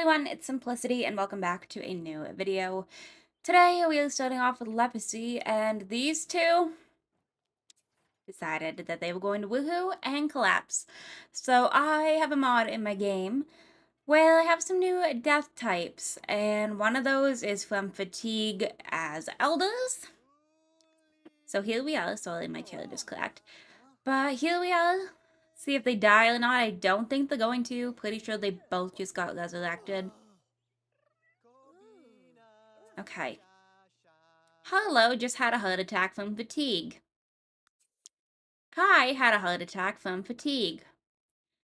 everyone, it's Simplicity and welcome back to a new video. Today we are starting off with Lepacy, and these two decided that they were going to woohoo and collapse. So I have a mod in my game where I have some new death types, and one of those is from Fatigue as Elders. So here we are. Sorry, my tail just cracked. But here we are. See if they die or not. I don't think they're going to. Pretty sure they both just got resurrected. Okay. Hello just had a heart attack from fatigue. Kai had a heart attack from fatigue.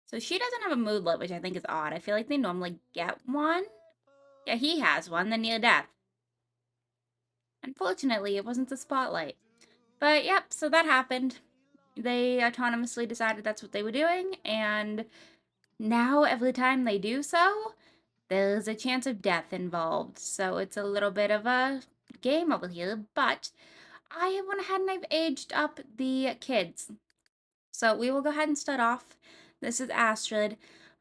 So she doesn't have a moodlet, which I think is odd. I feel like they normally get one. Yeah, he has one, the near death. Unfortunately, it wasn't the spotlight. But yep, so that happened. They autonomously decided that's what they were doing, and now every time they do so, there's a chance of death involved. So it's a little bit of a game over here, but I went ahead and I've aged up the kids. So we will go ahead and start off. This is Astrid.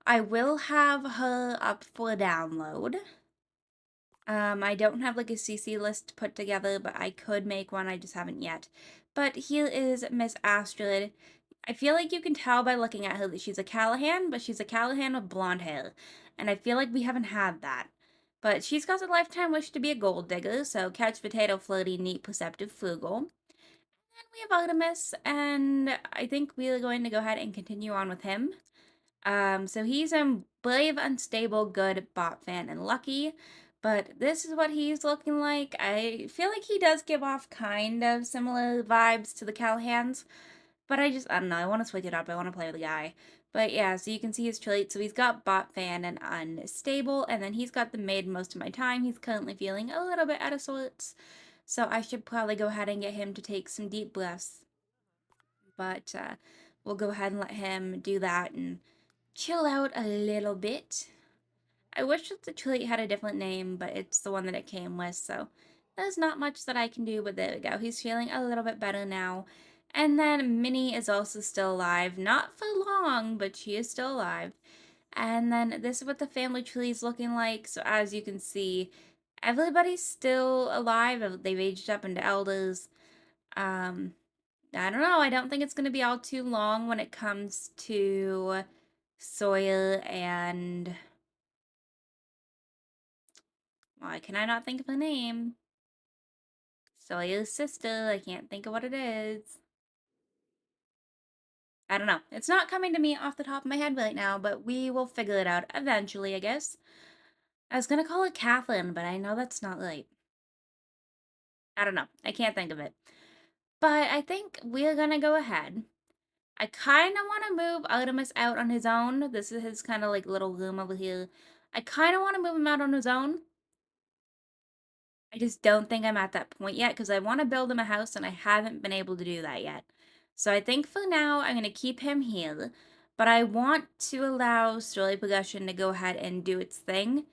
I will have her up for download. I don't have like a CC list put together, but I could make one. I just haven't yet. But here is Miss Astrid. I feel like you can tell by looking at her that she's a Callahan, but she's a Callahan with blonde hair. And I feel like we haven't had that. But she's got a lifetime wish to be a gold digger, so couch potato, flirty, neat, perceptive, frugal. And we have Artemis, and I think we are going to go ahead and continue on with him. So he's a brave, unstable, good bot fan and lucky, but this is what he's looking like. I feel like he does give off kind of similar vibes to the Callahans, but I don't know, I want to switch it up. I want to play with the guy. But yeah, so you can see his traits. So he's got bot fan and unstable, and then he's got the maid most of my time. He's currently feeling a little bit out of sorts, so I should probably go ahead and get him to take some deep breaths. But we'll go ahead and let him do that and chill out a little bit. I wish that the trait had a different name, but it's the one that it came with, so there's not much that I can do, but there we go. He's feeling a little bit better now. And then Minnie is also still alive. Not for long, but she is still alive. And then this is what the family tree is looking like. So as you can see, everybody's still alive. They've aged up into elders. I don't know. I don't think it's going to be all too long when it comes to Sawyer and... Why can I not think of the name? Sawyer's sister. I can't think of what it is. I don't know. It's not coming to me off the top of my head right now, but we will figure it out eventually, I guess. I was going to call it Kathleen, but I know that's not right. I don't know. I can't think of it. But I think we're going to go ahead. I kind of want to move Artemis out on his own. This is his kind of like little room over here. I kind of want to move him out on his own. I just don't think I'm at that point yet because I want to build him a house and I haven't been able to do that yet. So I think for now I'm going to keep him here, but I want to allow story progression to go ahead and do its thing.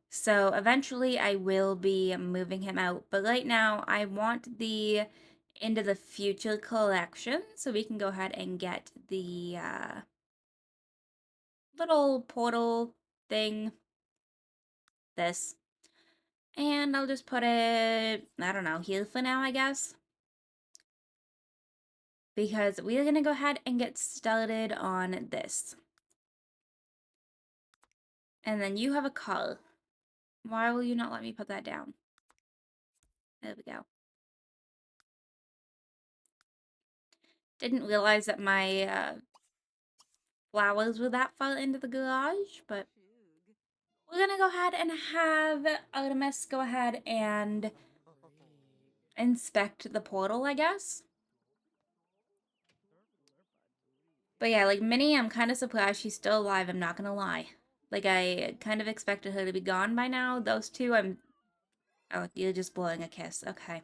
So eventually I will be moving him out, but right now I want the Into the Future collection so we can go ahead and get the little portal thing, this. And I'll just put it, I don't know, here for now, I guess. Because we're going to go ahead and get started on this. And then you have a call. Why will you not let me put that down? There we go. Didn't realize that my flowers were that far into the garage, but we're going to go ahead and have Artemis go ahead and inspect the portal, I guess. But yeah, like Minnie, I'm kind of surprised she's still alive, I'm not going to lie. Like, I kind of expected her to be gone by now. Those two, Oh, you're just blowing a kiss. Okay.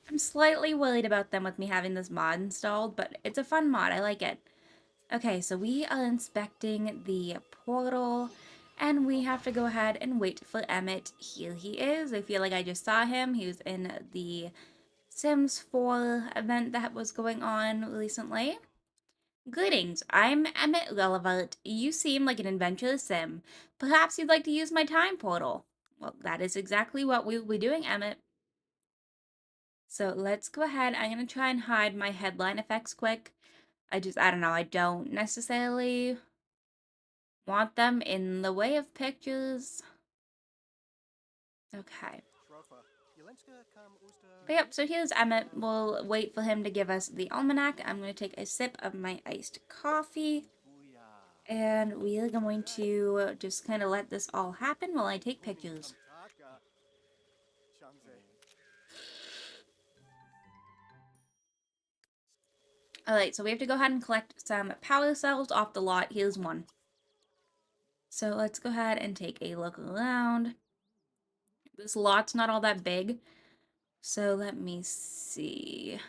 I'm slightly worried about them with me having this mod installed, but it's a fun mod. I like it. Okay, so we are inspecting the portal, and we have to go ahead and wait for Emmett. Here he is. I feel like I just saw him. He was in the Sims 4 event that was going on recently. Greetings, I'm Emmett Lillivert. You seem like an adventurous sim. Perhaps you'd like to use my time portal. Well, that is exactly what we will be doing, Emmett. So let's go ahead. I'm going to try and hide my headline effects quick. I don't know, I don't necessarily want them in the way of pictures. Okay. But yep, so here's Emmett. We'll wait for him to give us the almanac. I'm going to take a sip of my iced coffee. And we are going to just kind of let this all happen while I take pictures. Alright, so we have to go ahead and collect some power cells off the lot. Here's one. So let's go ahead and take a look around. This lot's not all that big. So let me see.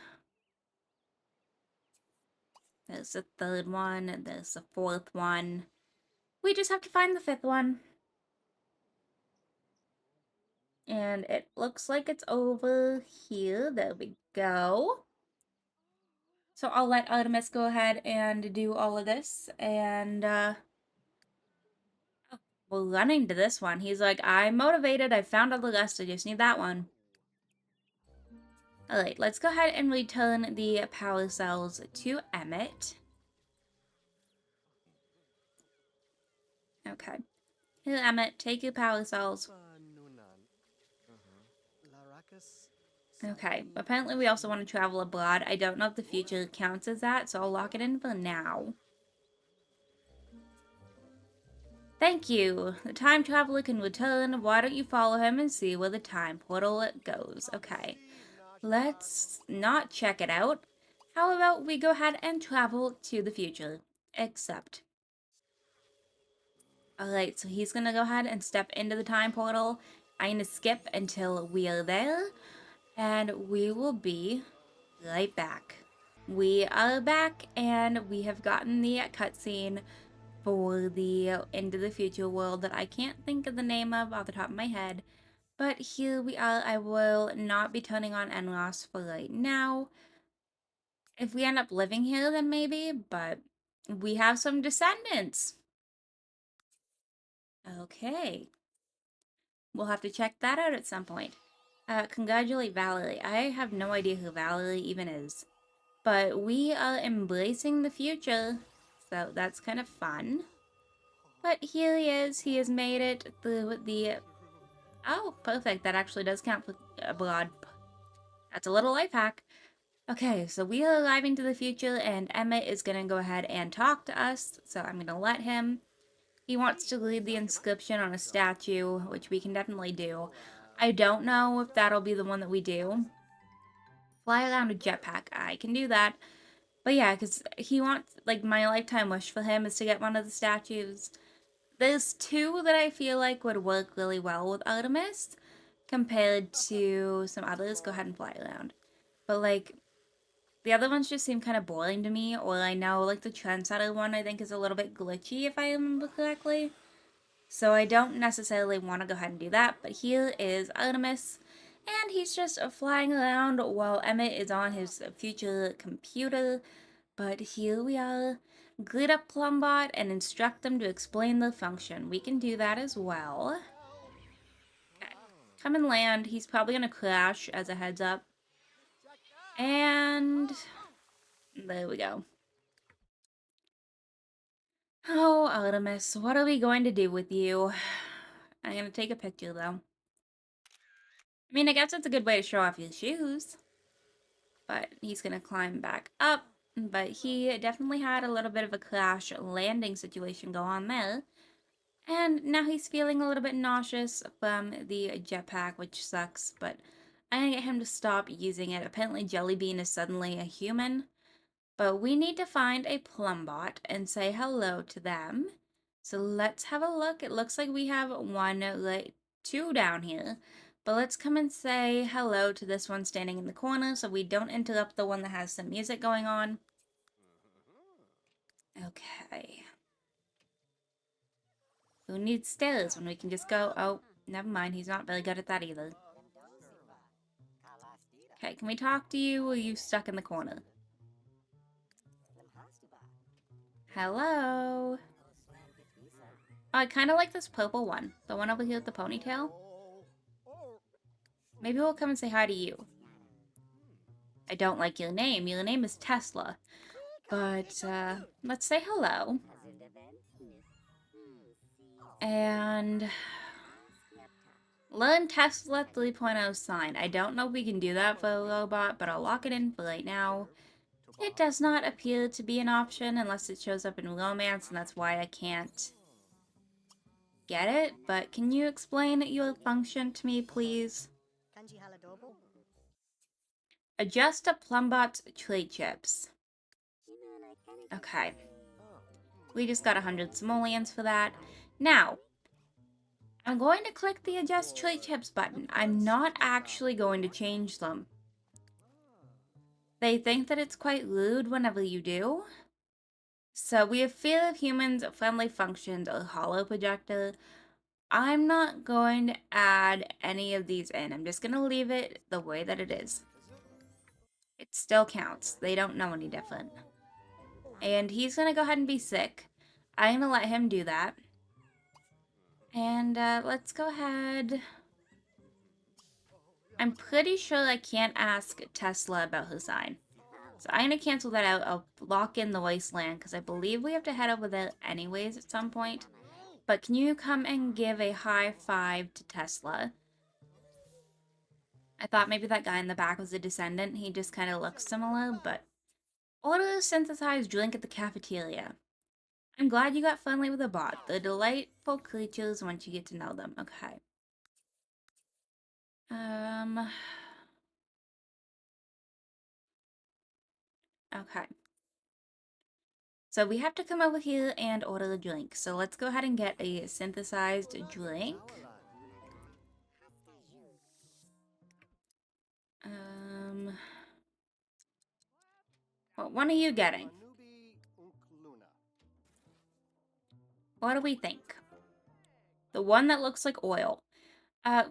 There's the third one. There's the fourth one. We just have to find the fifth one. And it looks like it's over here. There we go. So I'll let Artemis go ahead and do all of this. And, we'll run into this one. He's like, I'm motivated. I found all the rest. I just need that one. Alright, let's go ahead and return the power cells to Emmett. Okay. Here, Emmett, take your power cells. Okay, apparently we also want to travel abroad. I don't know if the future counts as that, so I'll lock it in for now. Thank you. The time traveler can return. Why don't you follow him and see where the time portal goes? Okay. Let's not check it out. How about we go ahead and travel to the future? Except. Alright, so he's gonna go ahead and step into the time portal. I'm gonna skip until we are there. And we will be right back. We are back, and we have gotten the cutscene for the Into the Future world that I can't think of the name of off the top of my head. But here we are. I will not be turning on NLOS for right now. If we end up living here, then maybe, but we have some descendants. Okay. We'll have to check that out at some point. Congratulate Valerie. I have no idea who Valerie even is. But we are embracing the future, so that's kind of fun. But here he is. He has made it through the... Oh, perfect. That actually does count for abroad. That's a little life hack. Okay, so we are arriving to the future, and Emmett is going to go ahead and talk to us, so I'm going to let him. He wants to read the inscription on a statue, which we can definitely do. I don't know if that'll be the one that we do. Fly around a jetpack. I can do that. But yeah, because he wants, like, my lifetime wish for him is to get one of the statues. There's two that I feel like would work really well with Artemis compared to some others. Go ahead and fly around. But, like, the other ones just seem kind of boring to me, or I know, like, the Trendsetter one I think is a little bit glitchy, if I remember correctly. So I don't necessarily want to go ahead and do that, but here is Artemis, and he's just flying around while Emmett is on his future computer. But here we are. Greet up Plumbot and instruct them to explain the function. We can do that as well. Okay. Come and land. He's probably going to crash as a heads up. And there we go. Oh, Artemis, what are we going to do with you? I'm going to take a picture, though. I mean, I guess it's a good way to show off your shoes. But he's going to climb back up. But he definitely had a little bit of a crash landing situation go on there. And now he's feeling a little bit nauseous from the jetpack, which sucks, but I'm gonna get him to stop using it. Apparently Jellybean is suddenly a human. But we need to find a Plumbot and say hello to them. So let's have a look. It looks like we have two down here. But let's come and say hello to this one standing in the corner so we don't interrupt the one that has some music going on. Okay. Who needs stairs when we can just go? Oh, never mind. He's not very good at that either. Okay, can we talk to you, or are you stuck in the corner? Hello. Oh, I kind of like this purple one. The one over here with the ponytail. Maybe we'll come and say hi to you. I don't like your name. Your name is Tesla. But, let's say hello. And learn Tesla 3.0 sign. I don't know if we can do that for a robot, but I'll lock it in for right now. It does not appear to be an option unless it shows up in romance, and that's why I can't get it. But can you explain your function to me, please? Adjust a Plumbot's trait chips. Okay. We just got 100 simoleons for that. Now, I'm going to click the Adjust Trait Chips button. I'm not actually going to change them. They think that it's quite rude whenever you do. So we have Fear of Humans, Friendly Functions, or Hollow Projector. I'm not going to add any of these in. I'm just going to leave it the way that it is. It still counts. They don't know any different. And he's going to go ahead and be sick. I'm going to let him do that. And let's go ahead. I'm pretty sure I can't ask Tesla about her sign. So I'm going to cancel that out. I'll lock in the wasteland because I believe we have to head over there anyways at some point. But can you come and give a high five to Tesla? I thought maybe that guy in the back was a descendant. He just kind of looks similar, but... Order a synthesized drink at the cafeteria. I'm glad you got friendly with a bot. They're delightful creatures once you get to know them. Okay. Okay. So we have to come over here and order a drink. So let's go ahead and get a synthesized drink. What one are you getting? What do we think? The one that looks like oil.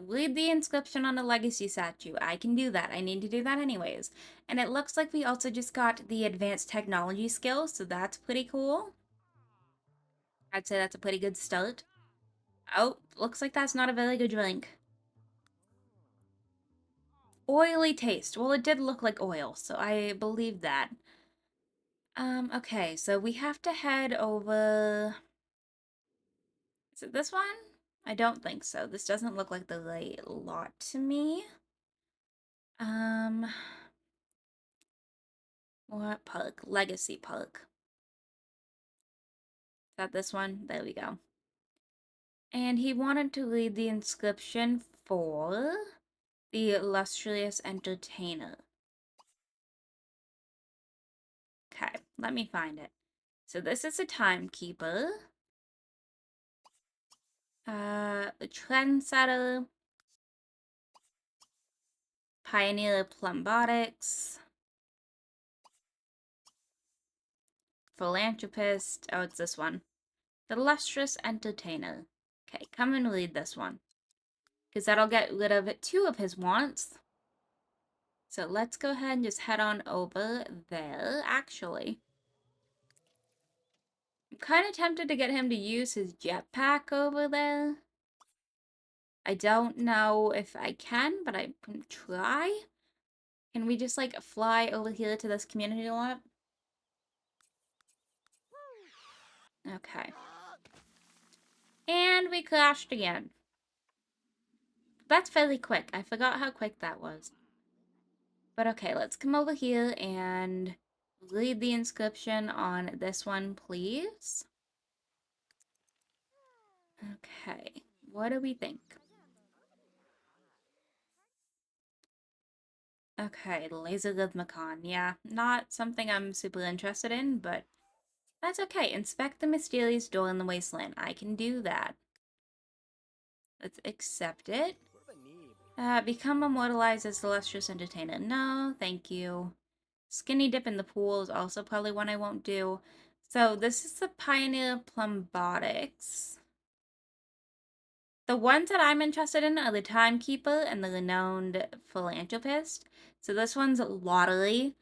Read the inscription on the legacy statue. I can do that. I need to do that anyways. And it looks like we also just got the advanced technology skill, so that's pretty cool. I'd say that's a pretty good start. Oh, looks like that's not a very good drink. Oily taste. Well, it did look like oil, so I believe that. Okay, so we have to head over... Is it this one? I don't think so. This doesn't look like the right lot to me. What park? Legacy Park. Is that this one? There we go. And he wanted to read the inscription for the illustrious entertainer. Okay, let me find it. So this is a timekeeper. The trendsetter. Pioneer Plumbotics. Philanthropist. Oh, it's this one. The illustrious entertainer. Okay, come and read this one. Because that'll get rid of 2 of his wants. So let's go ahead and just head on over there, actually. I'm kind of tempted to get him to use his jetpack over there. I don't know if I can, but I can try. Can we just, like, fly over here to this community lot? Okay. And we crashed again. That's fairly quick. I forgot how quick that was. But okay, let's come over here and read the inscription on this one, please. Okay, what do we think? Okay, Laser Rhythmicon. Yeah, not something I'm super interested in, but that's okay. Inspect the mysterious door in the wasteland. I can do that. Let's accept it. Become immortalized as the illustrious entertainer. No, thank you. Skinny dip in the pool is also probably one I won't do. So this is the Pioneer Plumbotics. The ones that I'm interested in are the Timekeeper and the Renowned Philanthropist. So this one's Lottery.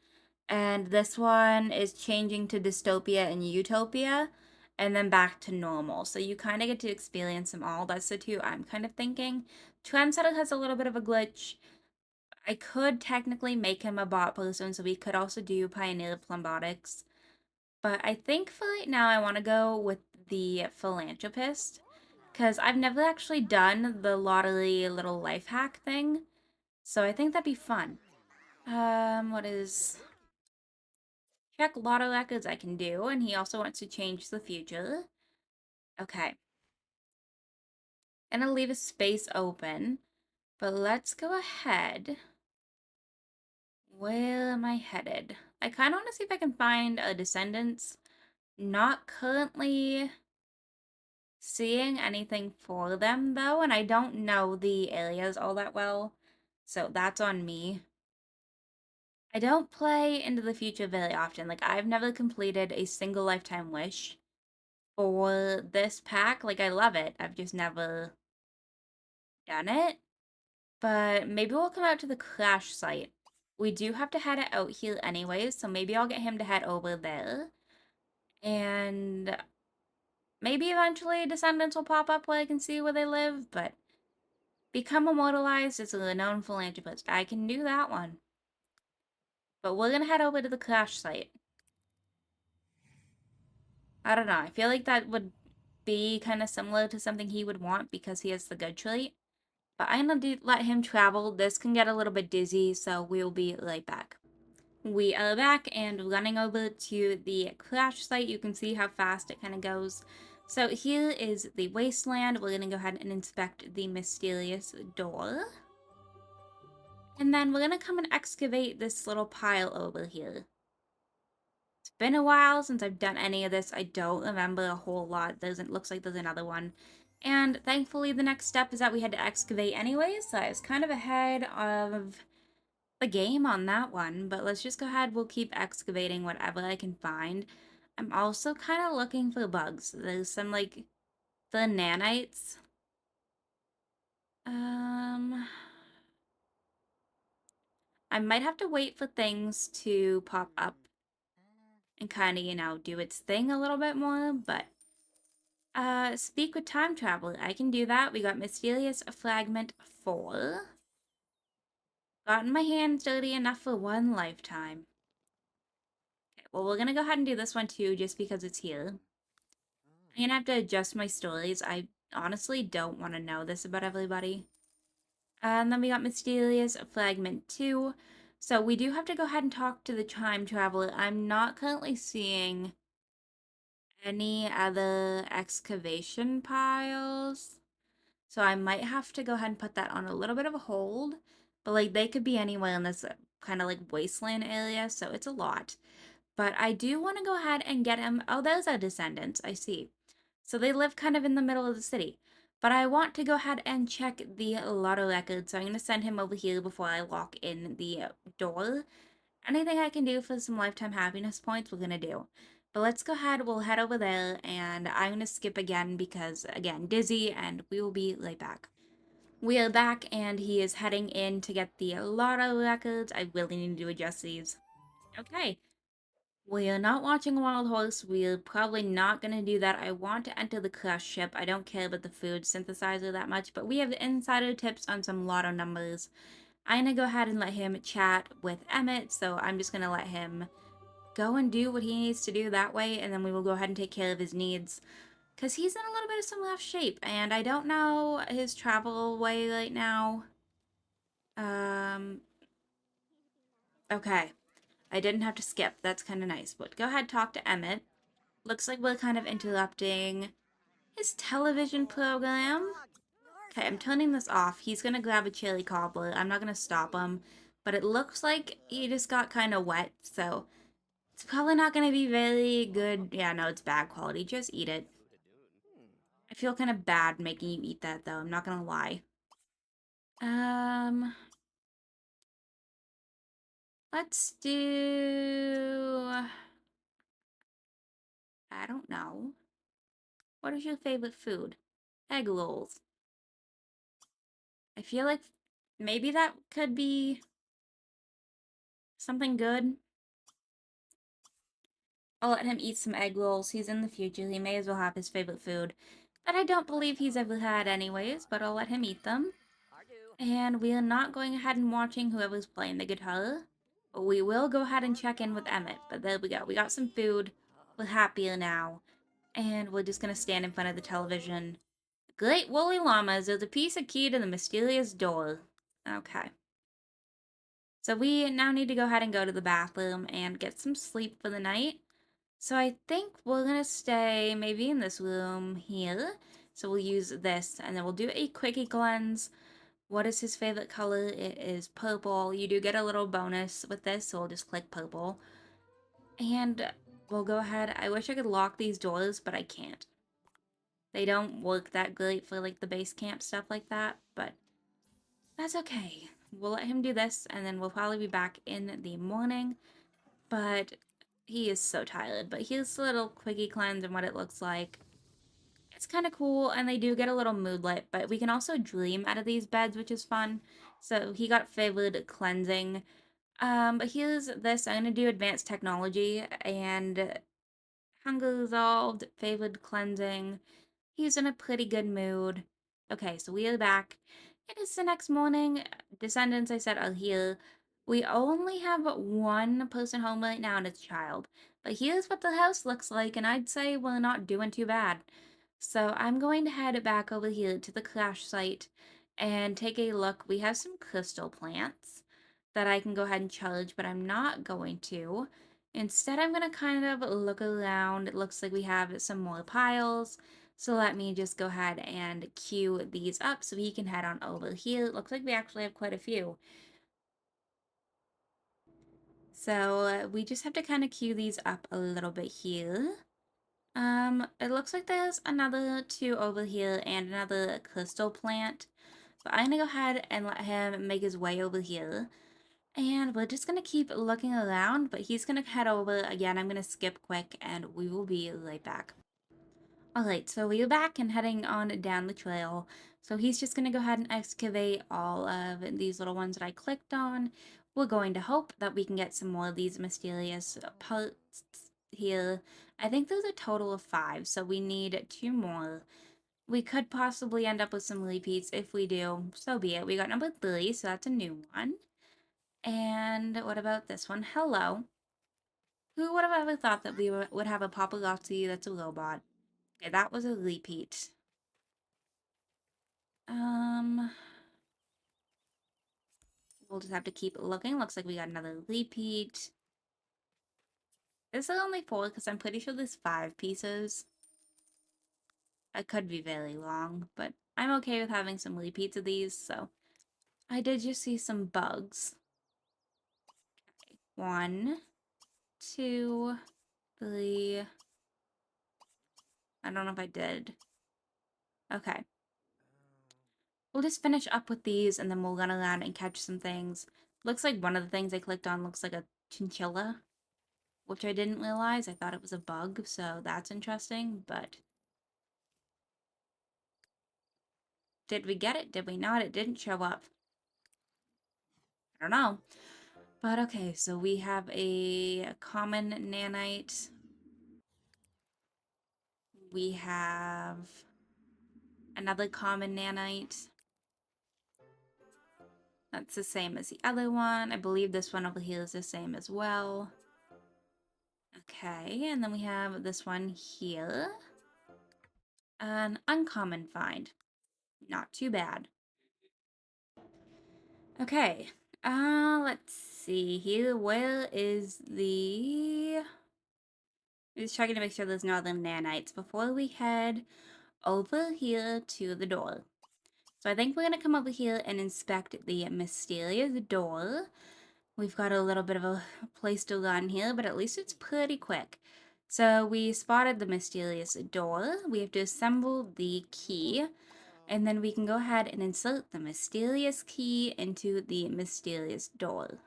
And this one is changing to dystopia and utopia, and then back to normal. So you kind of get to experience them all. That's the two I'm kind of thinking. Trendsetter has a little bit of a glitch. I could technically make him a bot person, so we could also do Pioneer Plumbotics. But I think for right now, I want to go with the Philanthropist, because I've never actually done the lottery little life hack thing. So I think that'd be fun. What is... Check lotto records I can do, and he also wants to change the future. Okay. Gonna leave a space open, but let's go ahead. Where am I headed? I kind of want to see if I can find a Descendants. Not currently seeing anything for them, though, and I don't know the areas all that well, so that's on me. I don't play Into the Future very often. Like, I've never completed a single lifetime wish for this pack. Like, I love it. I've just never done it. But maybe we'll come out to the crash site. We do have to head out here anyways, so maybe I'll get him to head over there. And maybe eventually Descendants will pop up where I can see where they live, but become immortalized as a renowned philanthropist. I can do that one. But we're gonna head over to the crash site. I don't know. I feel like that would be kind of similar to something he would want because he has the good trait. But I'm gonna let him travel. This can get a little bit dizzy, so we'll be right back. We are back and running over to the crash site. You can see how fast it kind of goes. So here is the wasteland. We're gonna go ahead and inspect the mysterious door. And then we're gonna come and excavate this little pile over here. It's been a while since I've done any of this. I don't remember a whole lot. It looks like there's another one. And thankfully the next step is that we had to excavate anyways, so I was kind of ahead of the game on that one. But let's just go ahead. We'll keep excavating whatever I can find. I'm also kind of looking for bugs. There's some, like, the nanites. I might have to wait for things to pop up and kind of, do its thing a little bit more, but speak with time traveler. I can do that. We got Mysterious Fragment 4. Gotten my hands dirty enough for one lifetime. Okay, well, we're gonna go ahead and do this one too, just because it's here. I'm gonna have to adjust my stories. I honestly don't want to know this about everybody. And then we got Mysterious Fragment 2. So we do have to go ahead and talk to the time traveler. I'm not currently seeing any other excavation piles. So I might have to go ahead and put that on a little bit of a hold. But like they could be anywhere in this kind of like wasteland area, so it's a lot. But I do want to go ahead and get him. Oh, those are Descendants, I see. So they live kind of in the middle of the city. But I want to go ahead and check the lotto record, so I'm going to send him over here before I lock in the door. Anything I can do for some lifetime happiness points, we're going to do. But let's go ahead, we'll head over there, and I'm going to skip again because, again, dizzy, and we will be right back. We are back, and he is heading in to get the lotto records. I really need to adjust these. Okay. We are not watching a wild horse. We're probably not going to do that. I want to enter the crush ship. I don't care about the food synthesizer that much, but we have insider tips on some lotto numbers. I'm going to go ahead and let him chat with Emmett, so I'm just going to let him go and do what he needs to do that way, and then we will go ahead and take care of his needs. Because he's in a little bit of some rough shape, and I don't know his travel way right now. Okay. I didn't have to skip. That's kind of nice. But go ahead, talk to Emmett. Looks like we're kind of interrupting his television program. Okay, I'm turning this off. He's gonna grab a chili cobbler. I'm not gonna stop him. But it looks like he just got kind of wet, so it's probably not gonna be very good. Yeah, no, it's bad quality. Just eat it. I feel kind of bad making you eat that, though. I'm not gonna lie. Um, let's do... I don't know. What is your favorite food? Egg rolls. I feel like maybe that could be something good. I'll let him eat some egg rolls. He's in the future. He may as well have his favorite food that I don't believe he's ever had anyways, but I'll let him eat them. And we are not going ahead and watching whoever's playing the guitar. But we will go ahead and check in with Emmett. But there we go. We got some food. We're happier now. And we're just going to stand in front of the television. Great woolly llamas are the piece of key to the mysterious door. Okay. So we now need to go ahead and go to the bathroom and get some sleep for the night. So I think we're going to stay maybe in this room here. So we'll use this and then we'll do a quickie cleanse. What is his favorite color? It is purple. You do get a little bonus with this, so we'll just click purple. And we'll go ahead. I wish I could lock these doors, but I can't. They don't work that great for like the base camp stuff like that, but that's okay. We'll let him do this, and then we'll probably be back in the morning. But he is so tired. But here's a little quickie cleanse and what it looks like. It's kind of cool, and they do get a little moodlit, but we can also dream out of these beds, which is fun. So he got favored cleansing. But here's this. I'm going to do advanced technology, and hunger resolved, favored cleansing. He's in a pretty good mood. Okay, so we are back. It is the next morning. Descendants, I said, are here. We only have one person home right now, and it's a child. But here's what the house looks like, and I'd say we're not doing too bad. So I'm going to head back over here to the crash site and take a look. We have some crystal plants that I can go ahead and charge, but I'm not going to. Instead, I'm going to kind of look around. It looks like we have some more piles. So let me just go ahead and queue these up so he can head on over here. It looks like we actually have quite a few. So we just have to kind of queue these up a little bit here. It looks like there's another two over here and another crystal plant. But I'm gonna go ahead and let him make his way over here. And we're just gonna keep looking around, but he's gonna head over again. I'm gonna skip quick and we will be right back. Alright, so we're back and heading on down the trail. So he's just gonna go ahead and excavate all of these little ones that I clicked on. We're going to hope that we can get some more of these mysterious parts here. I think there's a total of 5, so we need 2 more. We could possibly end up with some repeats. If we do, so be it. We got number 3, so that's a new one. And what about this one? Hello. Who would have ever thought that we would have a paparazzi that's a robot? Okay, that was a repeat. Um, we'll just have to keep looking. Looks like we got another repeat. This is only 4 because I'm pretty sure there's 5 pieces. I could be very wrong, but I'm okay with having some repeats of these, so. I did just see some bugs. Okay. 1, 2, 3. I don't know if I did. Okay. We'll just finish up with these and then we'll run around and catch some things. Looks like one of the things I clicked on looks like a chinchilla, which I didn't realize. I thought it was a bug, so that's interesting, but did we get it? Did we not? It didn't show up. I don't know. But okay, so we have a common nanite. We have another common nanite. That's the same as the other one. I believe this one over here is the same as well. Okay, and then we have this one here. An uncommon find. Not too bad. Okay, let's see here. Where is the... Just checking to make sure there's no other nanites before we head over here to the door. So I think we're going to come over here and inspect the mysterious door. We've got a little bit of a place to run here, but at least it's pretty quick. So we spotted the mysterious door. We have to assemble the key, and then we can go ahead and insert the mysterious key into the mysterious door.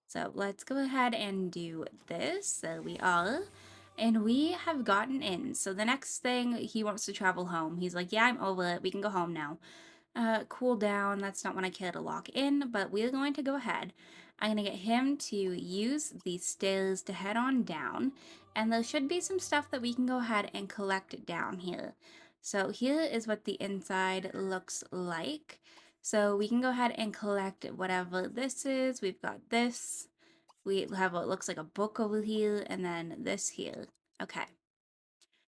So let's go ahead and do this. There we are. And we have gotten in. So the next thing, he wants to travel home. He's like, yeah, I'm over it. We can go home now. Cool down. That's not when I care to lock in, but we're going to go ahead. I'm going to get him to use the stairs to head on down. And there should be some stuff that we can go ahead and collect down here. So here is what the inside looks like. So we can go ahead and collect whatever this is. We've got this. We have what looks like a book over here, and then this here. Okay.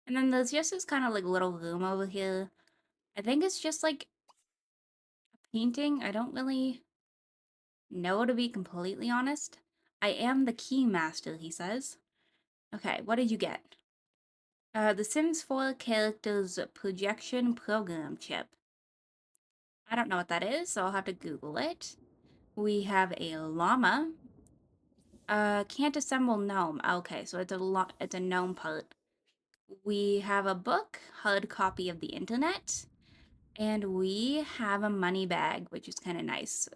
And then there's just this kind of like little room over here. I think it's just like a painting. I don't really know, to be completely honest. I am the key master, he says. Okay, what did you get? The Sims 4 characters projection program chip. I don't know what that is, so I'll have to Google it. We have a llama. Can't assemble gnome. Okay, so it's a gnome part. We have a book, hard copy of the internet, and we have a money bag, which is kind of nice.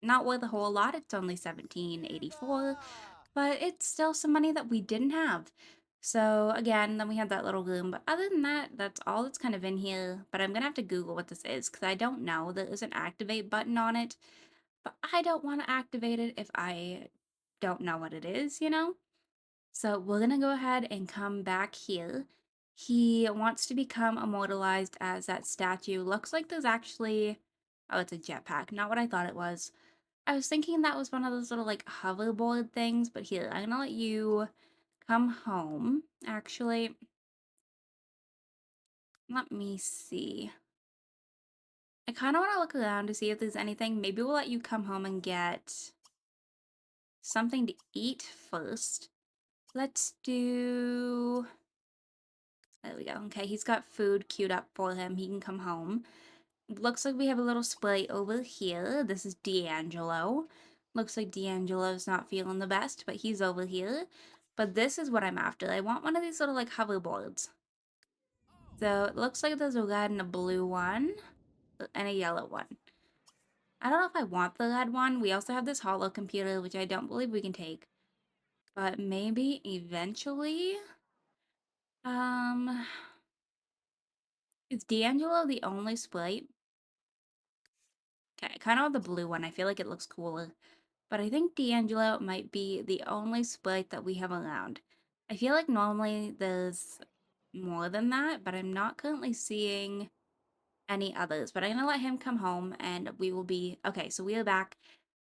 Not worth a whole lot, it's only 17.84, but it's still some money that we didn't have. So again, then we have that little room, but other than that, that's all that's kind of in here. But I'm gonna have to Google what this is, because I don't know. There is an activate button on it, but I don't want to activate it if I don't know what it is, you know? So we're gonna go ahead and come back here. He wants to become immortalized as that statue. Looks like there's actually... Oh, it's a jetpack. Not what I thought it was. I was thinking that was one of those little, like, hoverboard things, but here, I'm gonna let you come home. Actually, let me see. I kind of want to look around to see if there's anything. Maybe we'll let you come home and get something to eat first. Let's do... There we go. Okay, he's got food queued up for him. He can come home. Looks like we have a little sprite over here. This is D'Angelo. Looks like D'Angelo's not feeling the best, but he's over here. But this is what I'm after. I want one of these little, like, hoverboards. So it looks like there's a red and a blue one, and a yellow one. I don't know if I want the red one. We also have this holo computer, which I don't believe we can take. But maybe eventually... Um... Is D'Angelo the only sprite? Okay, I kind of want the blue one. I feel like it looks cooler. But I think D'Angelo might be the only sprite that we have around. I feel like normally there's more than that, but I'm not currently seeing any others. But I'm going to let him come home and we will be... Okay, so we are back.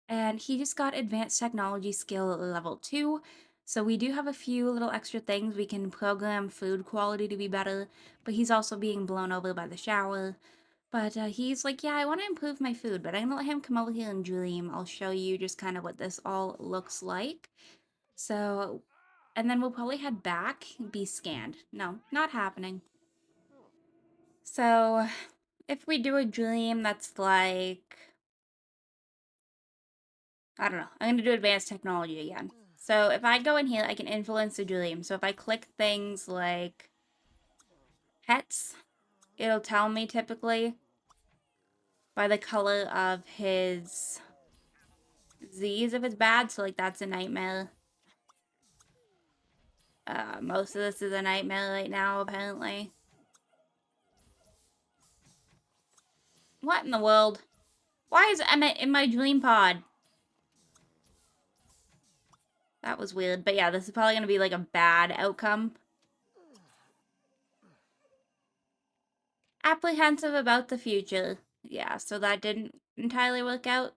And he just got advanced technology skill level 2. So we do have a few little extra things. We can program food quality to be better, but he's also being blown over by the shower. But he's like, yeah, I want to improve my food, but I'm going to let him come over here and dream. I'll show you just kind of what this all looks like. So, and then we'll probably head back, be scanned. No, not happening. So, if we do a dream that's like... I don't know. I'm going to do advanced technology again. So if I go in here, I can influence the dream. So if I click things like pets, it'll tell me typically by the color of his Z's if it's bad. So like that's a nightmare. Most of this is a nightmare right now, apparently. What in the world? Why is Emmett in my dream pod? That was weird. But yeah, this is probably going to be like a bad outcome. Apprehensive about the future. Yeah, so that didn't entirely work out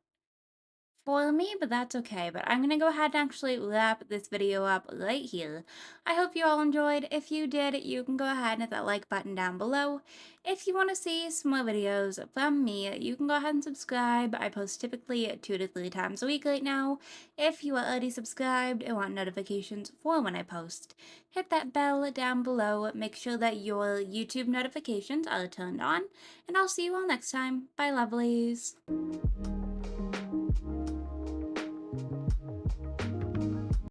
for me, but that's okay. But I'm gonna go ahead and actually wrap this video up right here. I hope you all enjoyed. If you did, you can go ahead and hit that like button down below. If you want to see some more videos from me, you can go ahead and subscribe. I post typically 2 to 3 times a week right now. If you are already subscribed and want notifications for when I post, hit that bell down below. Make sure that your YouTube notifications are turned on, and I'll see you all next time. Bye, lovelies.